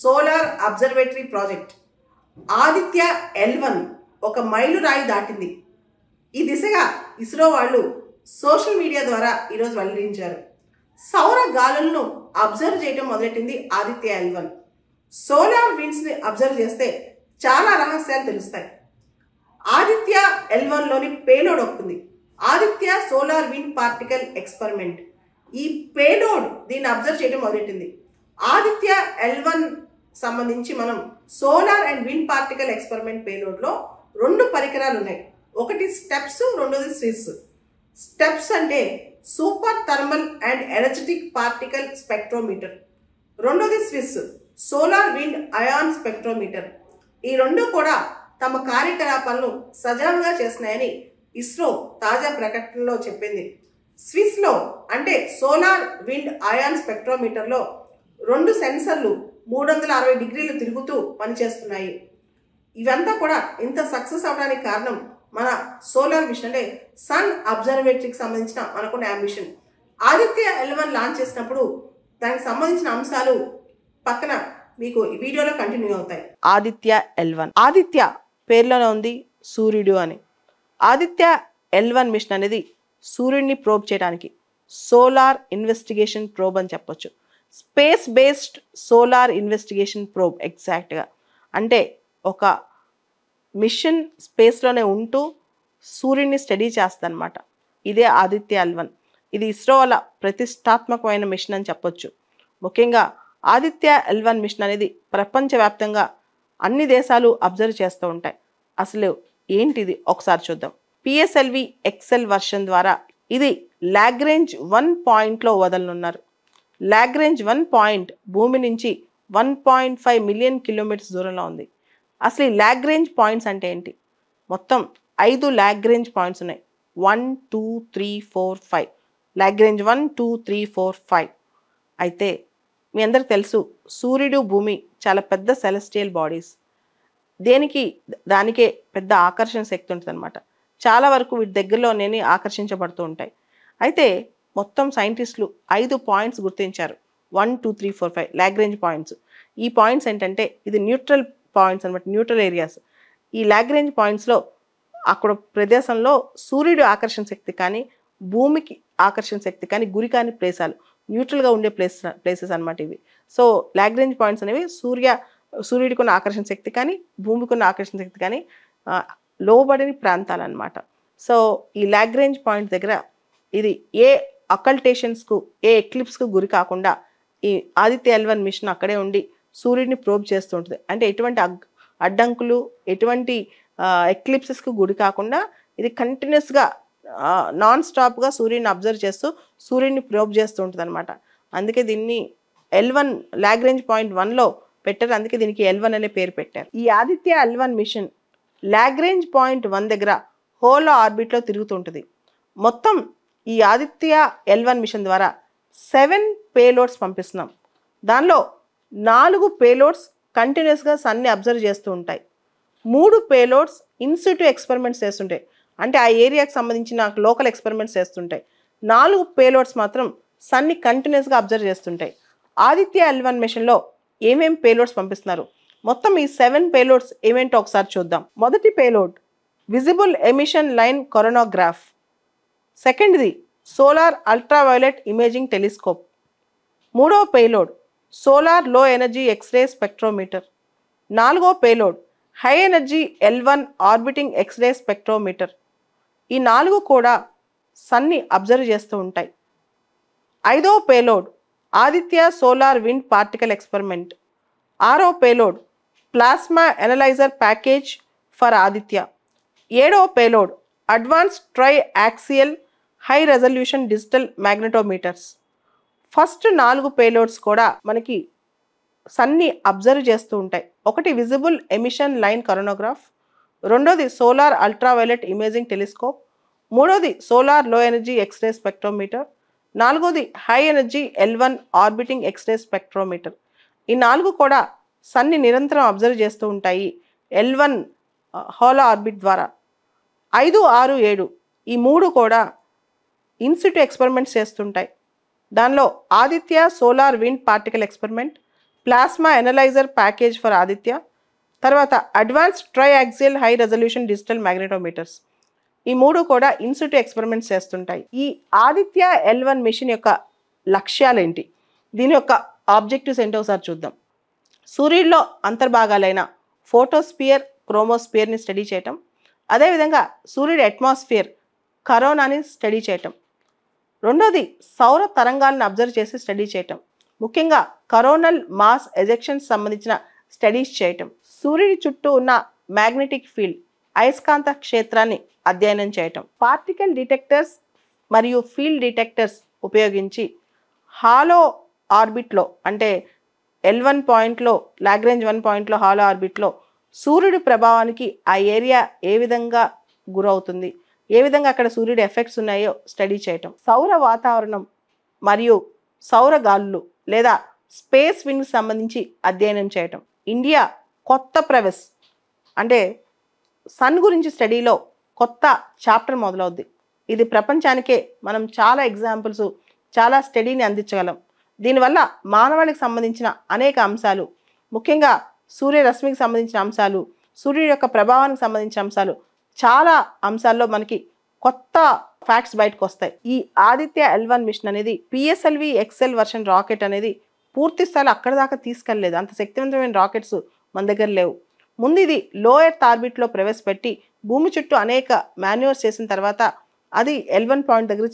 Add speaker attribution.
Speaker 1: Solar observatory project Aditya L1 ఒక మైలురాయి దాటింది. ఈ దిశగా ఇస్రో వాళ్ళు సోషల్ మీడియా ద్వారా ఈరోజు వెల్లడించారు. సౌర గాలులను అబ్జర్వ్ చేయడం మొదలెట్టింది ఆదిత్య L1. సోలార్ విండ్స్ని అబ్జర్వ్ చేస్తే చాలా రహస్యాలు తెలుస్తాయి. ఆదిత్య L1లోని పేలోడ్ వస్తుంది, Aditya solar wind particle experiment. ఈ పేలోడ్ దీన్ని అబ్జర్వ్ చేయడం మొదలెట్టింది. ఆదిత్య L1 సంబంధించి మనం solar and wind particle experiment పేలోడ్లో రెండు పరికరాలు ఉన్నాయి. ఒకటి స్టెప్స్, రెండోది స్విస్. స్టెప్స్ అంటే super thermal and energetic particle spectrometer, రెండోది స్విస్ సోలార్ విండ్ అయాన్ స్పెక్ట్రోమీటర్. ఈ రెండు కూడా తమ కార్యకలాపాలను సజావుగా చేస్తున్నాయని ఇస్రో తాజా ప్రకటనలో చెప్పింది. స్విస్లో అంటే సోలార్ విండ్ అయాన్ స్పెక్ట్రోమీటర్లో రెండు సెన్సర్లు 360 డిగ్రీలు తిరుగుతూ పనిచేస్తున్నాయి. ఇవంతా కూడా ఇంత సక్సెస్ అవడానికి కారణం మన సోలార్ మిషన్ అంటే సన్ అబ్జర్వేటరీకి సంబంధించిన మనకున్న అంబిషన్. ఆదిత్య L1 లాంచ్ చేసినప్పుడు దానికి సంబంధించిన అంశాలు పక్కన మీకు ఈ వీడియోలో కంటిన్యూ అవుతాయి.
Speaker 2: ఆదిత్య L1 ఆదిత్య పేర్లోనే ఉంది సూర్యుడు అని. ఆదిత్య L1 మిషన్ అనేది సూర్యుడిని ప్రోబ్ చేయడానికి సోలార్ ఇన్వెస్టిగేషన్ ప్రోబ్ అని చెప్పొచ్చు. Space based solar investigation probe. ఎగ్జాక్ట్గా అంటే ఒక మిషన్ స్పేస్లోనే ఉంటూ సూర్యుడిని స్టడీ చేస్తుంది అనమాట. ఇదే ఆదిత్య L1. ఇది ఇస్రో వల్ల ప్రతిష్టాత్మకమైన మిషన్ అని చెప్పొచ్చు. ముఖ్యంగా ఆదిత్య L1 మిషన్ అనేది ప్రపంచవ్యాప్తంగా అన్ని దేశాలు అబ్జర్వ్ చేస్తూ ఉంటాయి. అసలు ఏంటిది ఒకసారి చూద్దాం. PSLV XL వర్షన్ ద్వారా ఇది లాగ్రేంజ్ 1 పాయింట్లో వదలనున్నారు. లాగ్రేంజ్ 1 పాయింట్ భూమి నుంచి 1.5 మిలియన్ కిలోమీటర్స్ దూరంలో ఉంది. అసలు ఈ లాగ్రేంజ్ పాయింట్స్ అంటే ఏంటి? మొత్తం 5 లాగ్రేంజ్ పాయింట్స్ ఉన్నాయి. 1 2 3 4 5 లాగ్రేంజ్ 1 2 3 4 5. అయితే మీ అందరికి తెలుసు సూర్యుడు భూమి చాలా పెద్ద సెలెస్టియల్ బాడీస్. దానికే పెద్ద ఆకర్షణ శక్తి ఉంటుంది అనమాట. చాలా వరకు వీటి దగ్గరలోనే ఆకర్షించబడుతూ ఉంటాయి. అయితే మొత్తం సైంటిస్టులు 5 పాయింట్స్ గుర్తించారు. 1 2 3 4 5 లాగ్రేంజ్ పాయింట్స్. ఈ పాయింట్స్ ఏంటంటే ఇది న్యూట్రల్ పాయింట్స్ అనమాట, న్యూట్రల్ ఏరియాస్. ఈ లాగ్రేంజ్ పాయింట్స్లో అక్కడ ప్రదేశంలో సూర్యుడు ఆకర్షణ శక్తి కానీ భూమికి ఆకర్షణ శక్తి కానీ గురి కాని ప్లేసాలు, న్యూట్రల్గా ఉండే ప్లేసెస్ అనమాట ఇవి. సో లాగ్రేంజ్ పాయింట్స్ అనేవి సూర్యుడికి ఉన్న ఆకర్షణ శక్తి కానీ భూమికి ఉన్న ఆకర్షణ శక్తి కానీ లోబడని ప్రాంతాలు అనమాట. సో ఈ లాగ్రేంజ్ పాయింట్ దగ్గర ఇది ఏ అకల్టేషన్స్కు ఏ ఎక్లిప్స్కు గురి కాకుండా ఈ ఆదిత్య L1 మిషన్ అక్కడే ఉండి సూర్యుడిని ప్రోబ్ చేస్తూ ఉంటుంది. అంటే ఎటువంటి అడ్డంకులు ఎటువంటి ఎక్లిప్సెస్కు గురి కాకుండా ఇది కంటిన్యూస్గా నాన్ స్టాప్గా సూర్యుడిని అబ్జర్వ్ చేస్తూ సూర్యుడిని ప్రోబ్ చేస్తూ ఉంటుంది అనమాట. అందుకే దీన్ని L1 లాగ్రేంజ్ పాయింట్ 1లో పెట్టారు. అందుకే దీనికి L1 అనే పేరు పెట్టారు. ఈ Aditya L1 machine Lagrange point 1 దగ్గర హోలో ఆర్బిట్లో తిరుగుతుంటుంది. మొత్తం ఈ ఆదిత్య L1 మిషన్ ద్వారా 7 పేలోడ్స్ పంపిస్తున్నాం. దానిలో 4 పేలోడ్స్ కంటిన్యూస్గా సన్ని అబ్జర్వ్ చేస్తూ ఉంటాయి. 3 పేలోడ్స్ ఇన్సిట్యూ ఎక్స్పెరిమెంట్స్ చేస్తుంటాయి, అంటే ఆ ఏరియాకి సంబంధించిన లోకల్ ఎక్స్పెరిమెంట్స్ చేస్తుంటాయి. 4 పేలోడ్స్ మాత్రం సన్ని కంటిన్యూస్గా అబ్జర్వ్ చేస్తుంటాయి. ఆదిత్య L1 మిషన్లో ఏమేం పేలోడ్స్ పంపిస్తున్నారు, మొత్తం ఈ 7 పేలోడ్స్ ఏమేంటో ఒకసారి చూద్దాం. మొదటి payload visible emission line coronagraph. సెకండ్ది సోలార్ అల్ట్రావైలెట్ ఇమేజింగ్ టెలిస్కోప్. మూడవ payload solar low energy x-ray spectrometer. నాలుగో payload high energy L1 orbiting x-ray spectrometer. ఈ 4 కూడా సన్ని అబ్జర్వ్ చేస్తూ ఉంటాయి. ఐదవ payload Aditya solar wind particle experiment. ఆరో payload plasma analyser package for Aditya. ఏడవ payload advance tri axial high resolution digital magnetometers. First 4 payloads కూడా మనకి సన్ని అబ్జర్వ్ చేస్తూ ఉంటాయి. ఒకటి విజిబుల్ ఎమిషన్ లైన్ కొరోనోగ్రాఫ్, రెండోది సోలార్ అల్ట్రావైలెట్ ఇమేజింగ్ టెలిస్కోప్, మూడోది solar low energy x-ray spectrometer, నాలుగోది high energy L1 orbiting x-ray spectrometer. ఈ 4 కూడా సన్ని నిరంతరం అబ్జర్వ్ చేస్తూ ఉంటాయి L1 హోలో ఆర్బిట్ ద్వారా. 5, 6, 7 ఈ 3 కూడా ఇన్సిట్యూ ఎక్స్పెరిమెంట్స్ చేస్తుంటాయి. దానిలో Aditya solar wind particle experiment, plasma analyser package for Aditya, తర్వాత అడ్వాన్స్డ్ ట్రైయాక్సియల్ హై రెజల్యూషన్ డిజిటల్ మ్యాగ్నెటోమీటర్స్. ఈ 3 కూడా ఇన్సిటు ఎక్స్పెరిమెంట్స్ చేస్తుంటాయి. ఈ ఆదిత్య L1 మిషన్ యొక్క లక్ష్యాలేంటి, దీని యొక్క ఆబ్జెక్టివ్స్ ఏంటో ఒకసారి చూద్దాం. సూర్యుడిలో అంతర్భాగాలైన ఫోటోస్పియర్, క్రోమోస్పియర్ని స్టడీ చేయటం, అదేవిధంగా సూర్యుడి అట్మాస్ఫియర్ కరోనాని స్టడీ చేయటం, రెండోది సౌర తరంగాలను అబ్జర్వ్ చేసి స్టడీ చేయటం, ముఖ్యంగా కరోనల్ మాస్ ఎజెక్షన్స్ సంబంధించిన స్టడీస్ చేయటం, సూర్యుడి చుట్టూ ఉన్న మ్యాగ్నెటిక్ ఫీల్డ్ అయస్కాంత క్షేత్రాన్ని అధ్యయనం చేయటం, పార్టికల్ డిటెక్టర్స్ మరియు ఫీల్డ్ డిటెక్టర్స్ ఉపయోగించి హాలో ఆర్బిట్లో అంటే L1 పాయింట్లో, లాగ్రేంజ్ 1 పాయింట్లో హాలో ఆర్బిట్లో సూర్యుడి ప్రభావానికి ఆ ఏరియా ఏ విధంగా గురవుతుంది, ఏ విధంగా అక్కడ సూర్యుడి ఎఫెక్ట్స్ ఉన్నాయో స్టడీ చేయటం, సౌర వాతావరణం మరియు సౌర గాలులు లేదా స్పేస్ విండ్కి సంబంధించి అధ్యయనం చేయటం. ఇండియా కొత్త ప్రవేశ్ అంటే సన్ గురించి స్టడీలో కొత్త చాప్టర్ మొదలవుద్ది. ఇది ప్రపంచానికే మనం చాలా ఎగ్జాంపుల్స్, చాలా స్టడీని అందించగలం. దీనివల్ల మానవాళికి సంబంధించిన అనేక అంశాలు, ముఖ్యంగా సూర్యరశ్మికి సంబంధించిన అంశాలు, సూర్యుడి యొక్క ప్రభావానికి సంబంధించిన అంశాలు, చాలా అంశాల్లో మనకి కొత్త ఫ్యాక్ట్స్ బయటకు వస్తాయి. ఈ ఆదిత్య L1 మిషన్ అనేది PSLV XL వర్షన్ రాకెట్ అనేది పూర్తి స్థాయిలో అక్కడ దాకా తీసుకెళ్ళలేదు. అంత శక్తివంతమైన రాకెట్స్ మన దగ్గర లేవు. ముందు ఇది లో ఎర్త్ ఆర్బిట్లో ప్రవేశపెట్టి భూమి చుట్టూ అనేక మాన్యూవర్స్ చేసిన తర్వాత అది L1 పాయింట్ దగ్గర